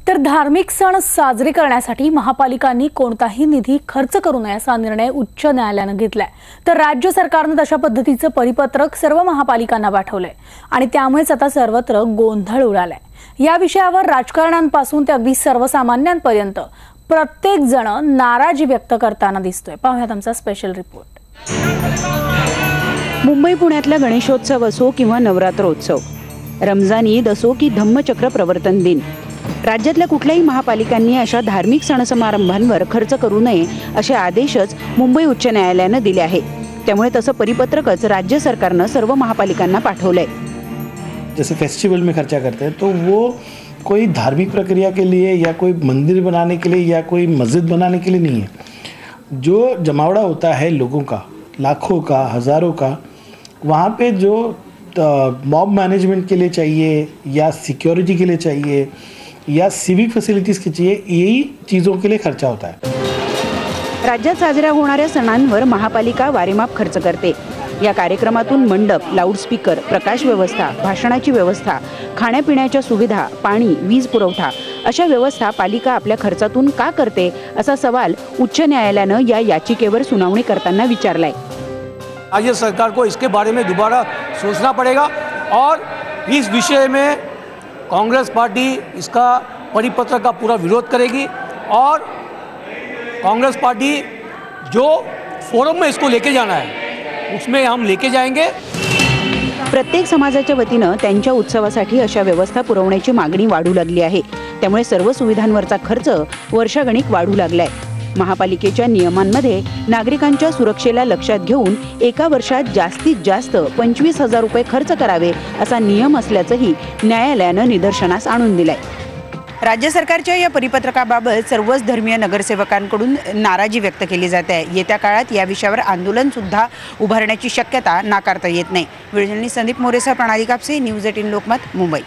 तर धार्मिक सण साजरे करण्यासाठी महापालिकांनी कोणताही निधी खर्च करू नये असा निर्णय उच्च न्यायालयाने घेतलाय। तर राज्य सरकारने तशा पद्धतीचे परिपत्रक सर्व महापालिकांना पाठवले आणि त्यामुळेच आता सर्वत्र गोंधळ उडालाय। या विषयावर राजकारण्यांपासून ते अगदी सर्वसामान्यांपर्यंत प्रत्येक जण नाराजी व्यक्त करताना दिसतोय। पाहूयात आमचा स्पेशल रिपोर्ट। मुंबई पुण्यातला गणेशोत्सव असो किंवा नवरात्रोत्सव, रमजान ईद असो की धम्मचक्र प्रवर्तन दिन, राज्यातल्या कुठल्याही महापालिकांनी अशा धार्मिक सण समारंभांवर खर्च करू नये असे आदेशच मुंबई उच्च न्यायालयाने दिले आहे। त्यामुळे तसं परिपत्रकच राज्य सरकारने सर्व महापालिकांना पाठवलंय। जैसे फेस्टिवल में खर्चा करते हैं तो वो कोई धार्मिक प्रक्रिया के लिए या कोई मंदिर बनाने के लिए या कोई मस्जिद बनाने के लिए नहीं है। जो जमावड़ा होता है लोगों का, लाखों का, हज़ारों का, वहाँ पे जो मॉब मैनेजमेंट के लिए चाहिए या सिक्योरिटी के लिए चाहिए या सिविक फैसिलिटीज़ के चाहिए, यही चीज़ों के लिए खर्चा होता है। राज्यात साजऱ्या होणाऱ्या सणांवर महापालिका वारेमाप खर्च करते। या कार्यक्रमातून मंडप, लाऊडस्पीकर, प्रकाश व्यवस्था, भाषणाची व्यवस्था, खाण्यापिण्याच्या सुविधा, पाणी, वीज पुरवठा अशा व्यवस्था पालिका आपल्या खर्चातून का करते असा सवाल उच्च न्यायालयाने या याचिकेवर सुनावणी करताना विचारलाय। राज्य सरकार को इसके बारे में दोबारा सोचना पड़ेगा और इस विषय में कांग्रेस पार्टी इसका परिपत्र का पूरा विरोध करेगी और कांग्रेस पार्टी जो फोरम में इसको लेके जाना है उसमें हम लेके जाएंगे। प्रत्येक समाजाच्या वतीने त्यांच्या उत्सवासाठी अशा व्यवस्था पुरवण्याची मागणी वाढू लागली आहे। त्यामुळे सर्व सुविधांवरचा खर्च वर्षागणिक वाढू लागलाय। महापालिकेच्या नियमांमध्ये नागरिकांच्या सुरक्षेला लक्षात घेऊन एका वर्षात जास्तीत जास्त 25,000 रुपये खर्च करावे असा नियम असल्याचंही न्यायालयाने निदर्शनास आणून दिलंय। राज्य सरकारच्या या परिपत्रकाबाबत सर्वच धर्मीय नगरसेवकांकडून नाराजी व्यक्त केली जाते आहे। येत्या काळात या विषयावर आंदोलन सुद्धा उभारण्याची शक्यता नाकारता येत नाही। व्हिडिओ जर्नलिस्ट संदीप मोरेसह प्रणाली कापसे, न्यूज 18 लोकमत, मुंबई।